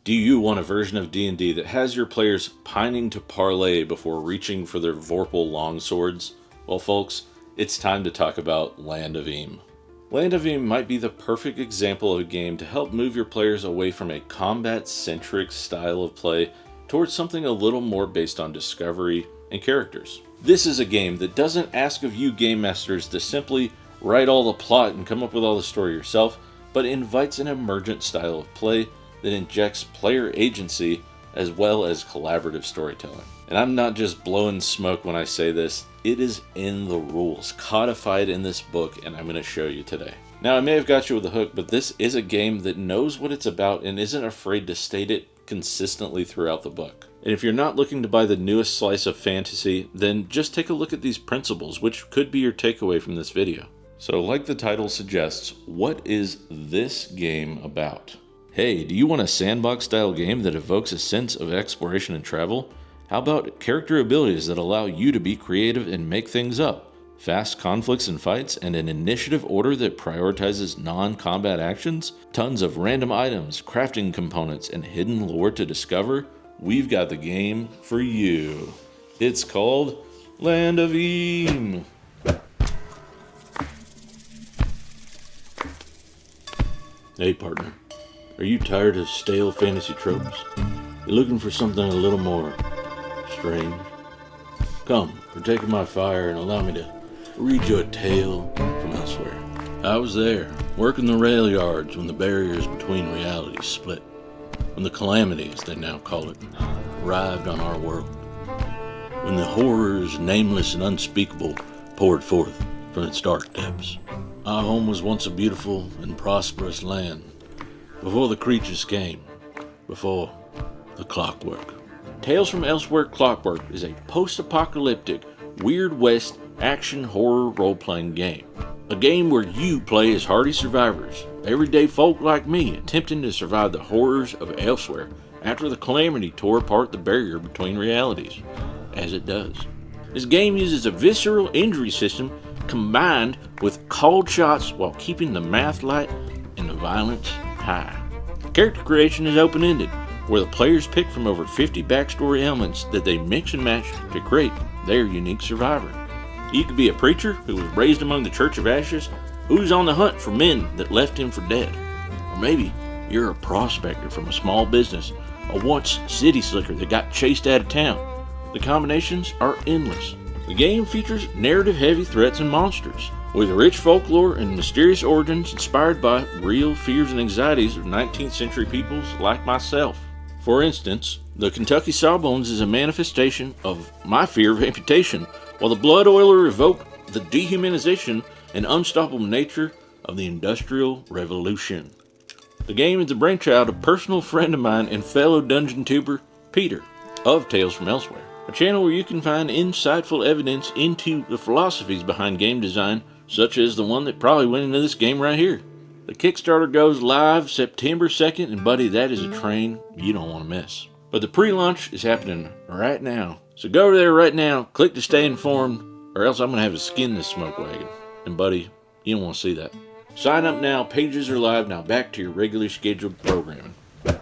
Do you want a version of D&D that has your players pining to parlay before reaching for their Vorpal longswords? Well, folks, it's time to talk about Land of Eem. Land of Eem might be the perfect example of a game to help move your players away from a combat-centric style of play towards something a little more based on discovery and characters. This is a game that doesn't ask of you game masters to simply write all the plot and come up with all the story yourself, but invites an emergent style of play that injects player agency as well as collaborative storytelling. And I'm not just blowing smoke when I say this, it is in the rules, codified in this book, and I'm going to show you today. Now, I may have got you with a hook, but this is a game that knows what it's about and isn't afraid to state it consistently throughout the book. And if you're not looking to buy the newest slice of fantasy, then just take a look at these principles, which could be your takeaway from this video. So like the title suggests, what is this game about? Hey, do you want a sandbox-style game that evokes a sense of exploration and travel? How about character abilities that allow you to be creative and make things up? Fast conflicts and fights, and an initiative order that prioritizes non-combat actions? Tons of random items, crafting components, and hidden lore to discover? We've got the game for you. It's called Land of Eem. Hey partner, are you tired of stale fantasy tropes? You're looking for something a little more strange? Come, partake of my fire and allow me to read you a tale from elsewhere. I was there, working the rail yards when the barriers between realities split, when the calamity, as they now call it, arrived on our world, when the horrors, nameless and unspeakable, poured forth from its dark depths. Our home was once a beautiful and prosperous land, before the creatures came, before the clockwork. Tales from Elsewhere Clockwork is a post-apocalyptic, Weird West action horror role-playing game. A game where you play as hardy survivors, everyday folk like me attempting to survive the horrors of Elsewhere after the calamity tore apart the barrier between realities, as it does. This game uses a visceral injury system combined with cold shots while keeping the math light and the violence high. Character creation is open-ended, where the players pick from over 50 backstory elements that they mix and match to create their unique survivor. You could be a preacher who was raised among the Church of Ashes, who's on the hunt for men that left him for dead. Or maybe you're a prospector from a small business, a once city slicker that got chased out of town. The combinations are endless. The game features narrative-heavy threats and monsters, with rich folklore and mysterious origins inspired by real fears and anxieties of 19th century peoples like myself. For instance, the Kentucky Sawbones is a manifestation of my fear of amputation, while the Blood Oiler evoked the dehumanization and unstoppable nature of the Industrial Revolution. The game is the brainchild of a personal friend of mine and fellow dungeon tuber, Peter, of Tales from Elsewhere, a channel where you can find insightful evidence into the philosophies behind game design, such as the one that probably went into this game right here. The Kickstarter goes live September 2nd, and buddy, that is a train you don't want to miss. But the pre-launch is happening right now. So go over there right now, click to stay informed, or else I'm going to have to skin this smoke wagon. And buddy, you don't want to see that. Sign up now, pages are live, now back to your regularly scheduled programming.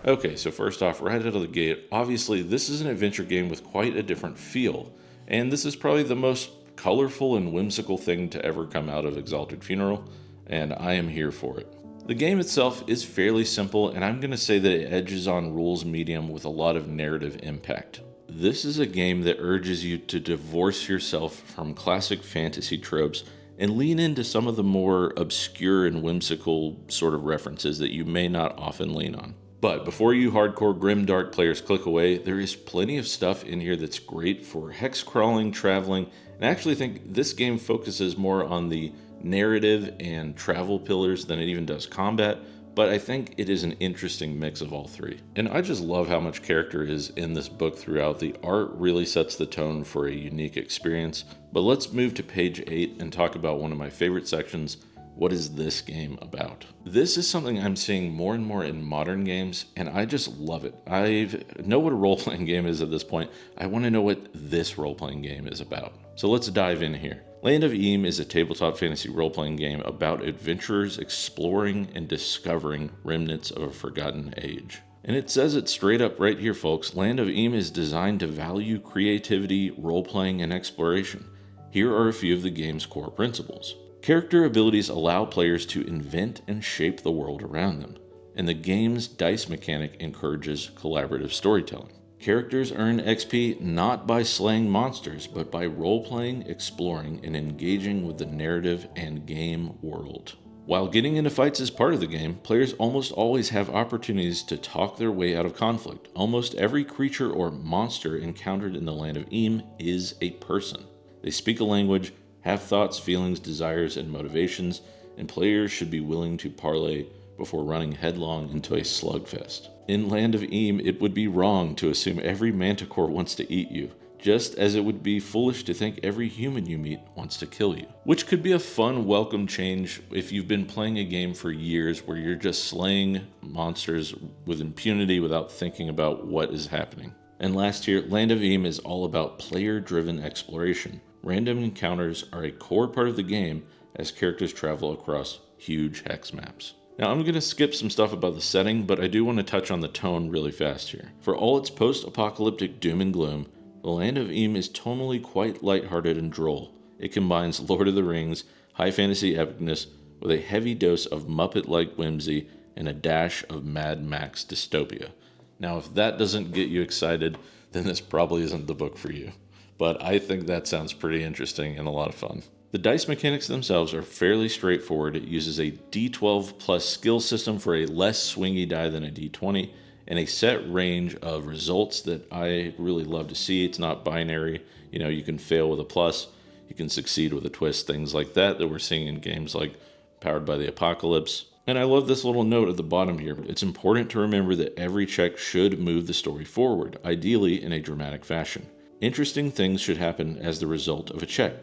Okay, so first off, right out of the gate, obviously this is an adventure game with quite a different feel. And this is probably the most colorful and whimsical thing to ever come out of Exalted Funeral, and I am here for it. The game itself is fairly simple, and I'm going to say that it edges on rules medium with a lot of narrative impact. This is a game that urges you to divorce yourself from classic fantasy tropes and lean into some of the more obscure and whimsical sort of references that you may not often lean on. But before you hardcore grimdark players click away, there is plenty of stuff in here that's great for hex crawling, traveling, and I actually think this game focuses more on the narrative and travel pillars than it even does combat, but I think it is an interesting mix of all three. And I just love how much character is in this book throughout. The art really sets the tone for a unique experience. But let's move to page 8 and talk about one of my favorite sections. What is this game about? This is something I'm seeing more and more in modern games, and I just love it. I know what a role-playing game is at this point. I want to know what this role-playing game is about. So let's dive in here. Land of Eem is a tabletop fantasy role-playing game about adventurers exploring and discovering remnants of a forgotten age. And it says it straight up right here, folks. Land of Eem is designed to value creativity, role-playing, and exploration. Here are a few of the game's core principles. Character abilities allow players to invent and shape the world around them, and the game's dice mechanic encourages collaborative storytelling. Characters earn XP not by slaying monsters, but by role-playing, exploring, and engaging with the narrative and game world. While getting into fights is part of the game, players almost always have opportunities to talk their way out of conflict. Almost every creature or monster encountered in the Land of Eem is a person. They speak a language, have thoughts, feelings, desires, and motivations, and players should be willing to parlay before running headlong into a slugfest. In Land of Eem, it would be wrong to assume every manticore wants to eat you, just as it would be foolish to think every human you meet wants to kill you. Which could be a fun, welcome change if you've been playing a game for years where you're just slaying monsters with impunity without thinking about what is happening. And last here, Land of Eem is all about player-driven exploration. Random encounters are a core part of the game as characters travel across huge hex maps. Now I'm going to skip some stuff about the setting, but I do want to touch on the tone really fast here. For all its post-apocalyptic doom and gloom, the Land of Eem is tonally quite lighthearted and droll. It combines Lord of the Rings, high fantasy epicness, with a heavy dose of Muppet-like whimsy and a dash of Mad Max dystopia. Now if that doesn't get you excited, then this probably isn't the book for you. But I think that sounds pretty interesting and a lot of fun. The dice mechanics themselves are fairly straightforward. It uses a D12 plus skill system for a less swingy die than a D20, and a set range of results that I really love to see. It's not binary. You can fail with a plus, you can succeed with a twist, things like that we're seeing in games like Powered by the Apocalypse. And I love this little note at the bottom here. It's important to remember that every check should move the story forward, ideally in a dramatic fashion. Interesting things should happen as the result of a check.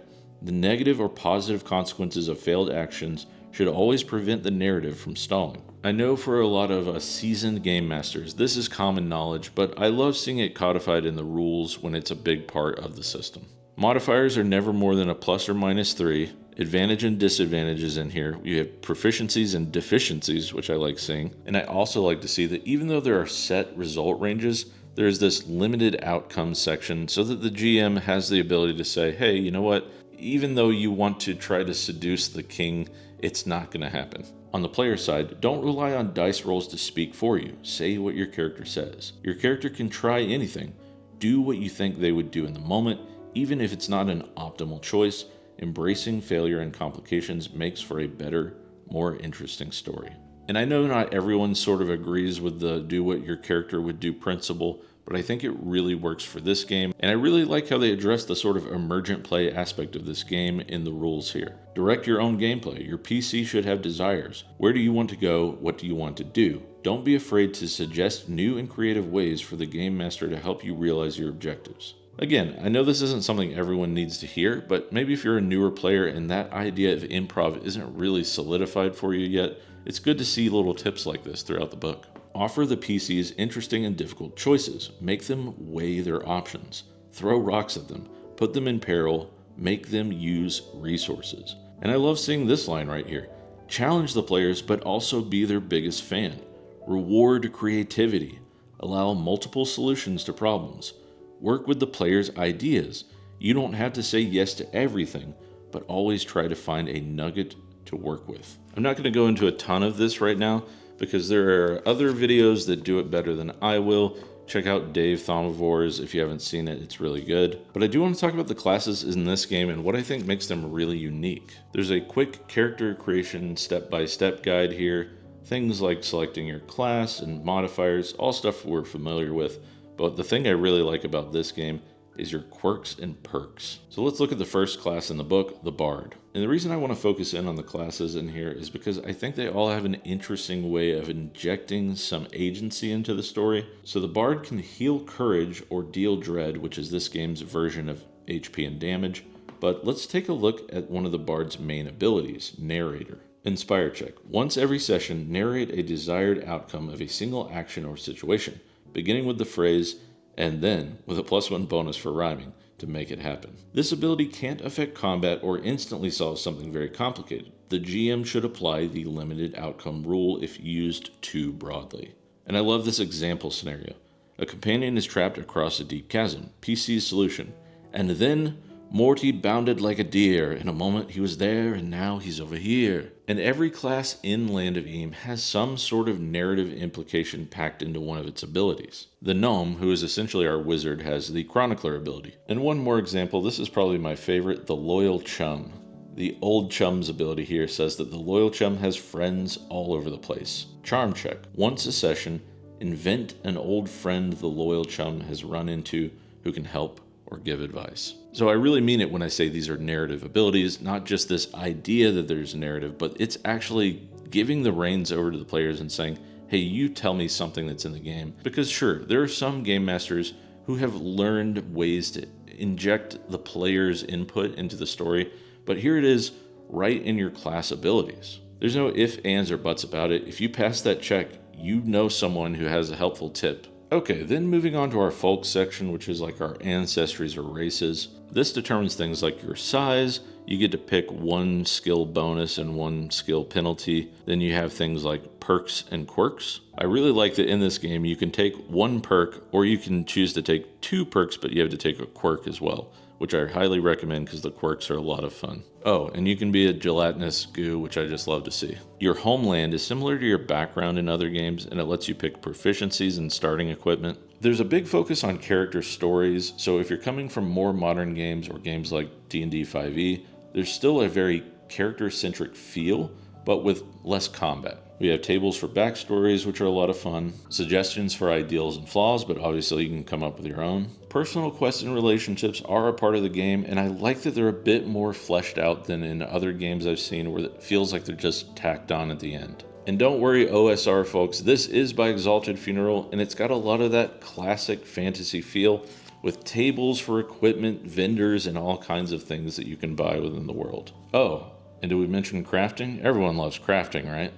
The negative or positive consequences of failed actions should always prevent the narrative from stalling. I know for a lot of seasoned game masters, this is common knowledge, but I love seeing it codified in the rules when it's a big part of the system. Modifiers are never more than a plus or minus 3. Advantage and disadvantages in here. You have proficiencies and deficiencies, which I like seeing. And I also like to see that even though there are set result ranges, there's this limited outcome section so that the GM has the ability to say, hey, you know what? Even though you want to try to seduce the king, it's not going to happen. On the player side, don't rely on dice rolls to speak for you. Say what your character says. Your character can try anything. Do what you think they would do in the moment, even if it's not an optimal choice. Embracing failure and complications makes for a better, more interesting story. And I know not everyone sort of agrees with the do what your character would do principle, but I think it really works for this game, and I really like how they address the sort of emergent play aspect of this game in the rules here. Direct your own gameplay. Your PC should have desires. Where do you want to go? What do you want to do? Don't be afraid to suggest new and creative ways for the game master to help you realize your objectives. Again, I know this isn't something everyone needs to hear, but maybe if you're a newer player and that idea of improv isn't really solidified for you yet, it's good to see little tips like this throughout the book. Offer the PCs interesting and difficult choices. Make them weigh their options. Throw rocks at them. Put them in peril. Make them use resources. And I love seeing this line right here. Challenge the players, but also be their biggest fan. Reward creativity. Allow multiple solutions to problems. Work with the players' ideas. You don't have to say yes to everything, but always try to find a nugget to work with. I'm not going to go into a ton of this right now, because there are other videos that do it better than I will. Check out Dave Thomavor's if you haven't seen it, it's really good. But I do want to talk about the classes in this game and what I think makes them really unique. There's a quick character creation step-by-step guide here. Things like selecting your class and modifiers, all stuff we're familiar with. But the thing I really like about this game is your quirks and perks. So let's look at the first class in the book, the Bard. And the reason I want to focus in on the classes in here is because I think they all have an interesting way of injecting some agency into the story. So the Bard can heal courage or deal dread, which is this game's version of HP and damage. But let's take a look at one of the Bard's main abilities, Narrator. Inspire check. Once every session, narrate a desired outcome of a single action or situation, beginning with the phrase, and then with a +1 bonus for rhyming to make it happen. This ability can't affect combat or instantly solve something very complicated. The GM should apply the limited outcome rule if used too broadly. And I love this example scenario. A companion is trapped across a deep chasm, PC's solution. And then Morty bounded like a deer. In a moment he was there, and now he's over here. And every class in Land of Eem has some sort of narrative implication packed into one of its abilities. The gnome, who is essentially our wizard, has the chronicler ability. And one more example, this is probably my favorite, the loyal chum. The old chum's ability here says that the loyal chum has friends all over the place. Charm check. Once a session, invent an old friend the loyal chum has run into who can help or give advice. So I really mean it when I say these are narrative abilities, not just this idea that there's a narrative, but it's actually giving the reins over to the players and saying, hey, you tell me something that's in the game. Because sure, there are some game masters who have learned ways to inject the player's input into the story, but here it is right in your class abilities. There's no ifs, ands, or buts about it. If you pass that check, you know someone who has a helpful tip. Okay, then moving on to our folk section, which is like our ancestries or races. This determines things like your size. You get to pick one skill bonus and one skill penalty. Then you have things like perks and quirks. I really like that in this game you can take one perk, or you can choose to take 2 perks, but you have to take a quirk as well, which I highly recommend because the quirks are a lot of fun. Oh, and you can be a gelatinous goo, which I just love to see. Your homeland is similar to your background in other games, and it lets you pick proficiencies and starting equipment. There's a big focus on character stories, so if you're coming from more modern games or games like D&D 5e, there's still a very character-centric feel, but with less combat. We have tables for backstories, which are a lot of fun, suggestions for ideals and flaws, but obviously you can come up with your own. Personal quests and relationships are a part of the game, and I like that they're a bit more fleshed out than in other games I've seen where it feels like they're just tacked on at the end. And don't worry, OSR folks, this is by Exalted Funeral, and it's got a lot of that classic fantasy feel with tables for equipment, vendors, and all kinds of things that you can buy within the world. Oh, and did we mention crafting? Everyone loves crafting, right?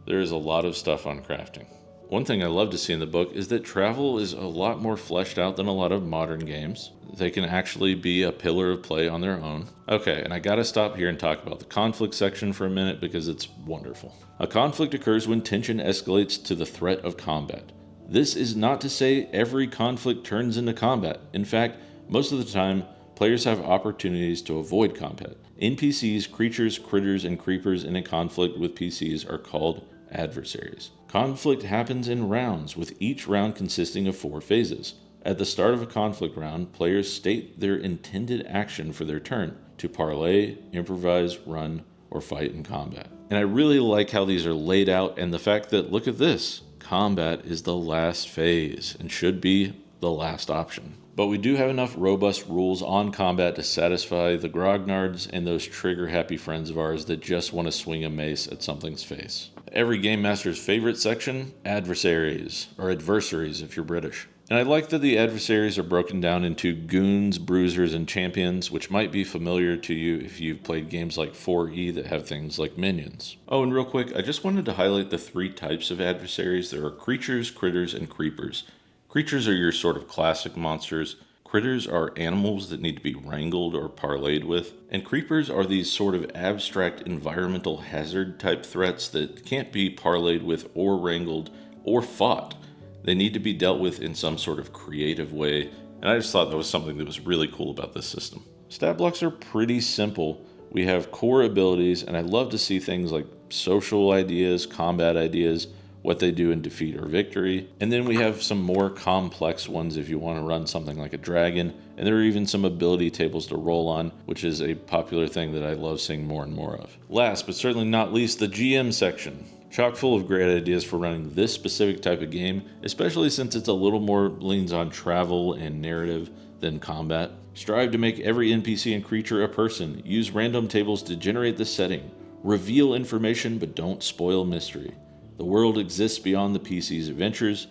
There is a lot of stuff on crafting. One thing I love to see in the book is that travel is a lot more fleshed out than a lot of modern games. They can actually be a pillar of play on their own. Okay, and I gotta stop here and talk about the conflict section for a minute because it's wonderful. A conflict occurs when tension escalates to the threat of combat. This is not to say every conflict turns into combat. In fact, most of the time, players have opportunities to avoid combat. NPCs, creatures, critters, and creepers in a conflict with PCs are called adversaries. Conflict happens in rounds, with each round consisting of 4 phases. At the start of a conflict round, players state their intended action for their turn to parlay, improvise, run, or fight in combat. And I really like how these are laid out and the fact that, look at this, combat is the last phase and should be the last option. But we do have enough robust rules on combat to satisfy the grognards and those trigger-happy friends of ours that just want to swing a mace at something's face. Every game master's favorite section, adversaries, or adversaries if you're British. And I like that the adversaries are broken down into goons, bruisers, and champions, which might be familiar to you if you've played games like 4E that have things like minions. Oh, and real quick, I just wanted to highlight the 3 types of adversaries. There are creatures, critters, and creepers. Creatures are your sort of classic monsters. Critters are animals that need to be wrangled or parlayed with. And creepers are these sort of abstract environmental hazard type threats that can't be parlayed with or wrangled or fought. They need to be dealt with in some sort of creative way. And I just thought that was something that was really cool about this system. Stat blocks are pretty simple. We have core abilities, and I love to see things like social ideas, combat ideas, what they do in defeat or victory. And then we have some more complex ones if you want to run something like a dragon. And there are even some ability tables to roll on, which is a popular thing that I love seeing more and more of. Last, but certainly not least, the GM section. Chock full of great ideas for running this specific type of game, especially since it's a little more leans on travel and narrative than combat. Strive to make every NPC and creature a person. Use random tables to generate the setting. Reveal information but don't spoil mystery. The world exists beyond the PC's adventures.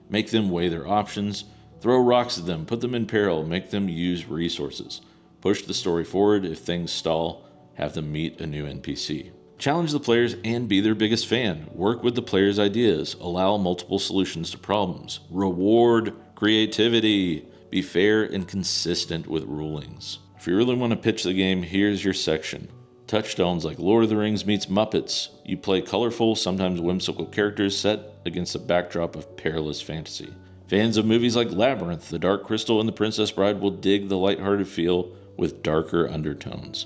Make them weigh their options. Throw rocks at them, put them in peril, make them use resources. Push the story forward if things stall. Have them meet a new NPC. Challenge the players and be their biggest fan. Work with the players' ideas. Allow multiple solutions to problems. Reward creativity. Be fair and consistent with rulings. If you really want to pitch the game, here's your section. Touchstones like Lord of the Rings meets Muppets. You play colorful, sometimes whimsical characters set against a backdrop of perilous fantasy. Fans of movies like Labyrinth, The Dark Crystal, and The Princess Bride will dig the lighthearted feel with darker undertones.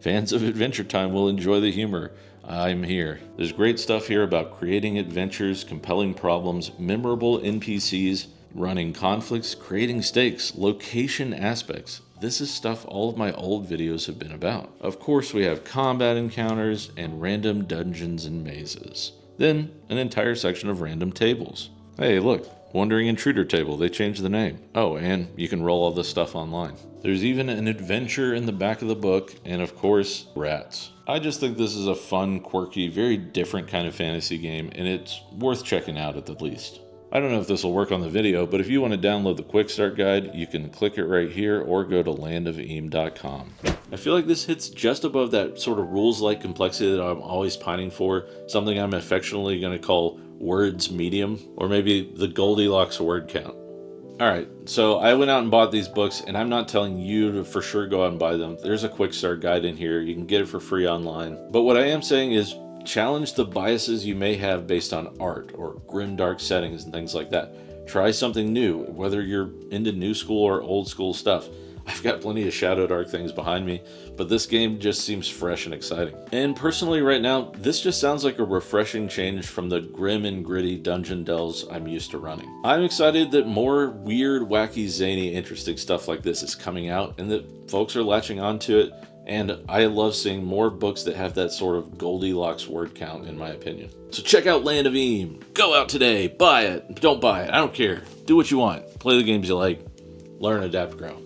Fans of Adventure Time will enjoy the humor. I'm here. There's great stuff here about creating adventures, compelling problems, memorable NPCs, running conflicts, creating stakes, location aspects. This is stuff all of my old videos have been about. Of course, we have combat encounters and random dungeons and mazes. Then, an entire section of random tables. Hey, look, Wandering Intruder table, they changed the name. Oh, and you can roll all this stuff online. There's even an adventure in the back of the book, and of course, rats. I just think this is a fun, quirky, very different kind of fantasy game, and it's worth checking out at the least. I don't know if this will work on the video, but if you want to download the Quick Start Guide, you can click it right here or go to landofeem.com. I feel like this hits just above that sort of rules-like complexity that I'm always pining for, something I'm affectionately going to call words medium, or maybe the Goldilocks word count. Alright, so I went out and bought these books, and I'm not telling you to for sure go out and buy them. There's a quick start guide in here. You can get it for free online. But what I am saying is challenge the biases you may have based on art or grimdark settings and things like that. Try something new, whether you're into new school or old school stuff. I've got plenty of Shadow Dark things behind me, but this game just seems fresh and exciting. And personally right now, this just sounds like a refreshing change from the grim and gritty dungeon delves I'm used to running. I'm excited that more weird, wacky, zany, interesting stuff like this is coming out and that folks are latching onto it, and I love seeing more books that have that sort of Goldilocks word count, in my opinion. So check out Land of Eem. Go out today, buy it, don't buy it, I don't care. Do what you want, play the games you like, learn, adapt, grow.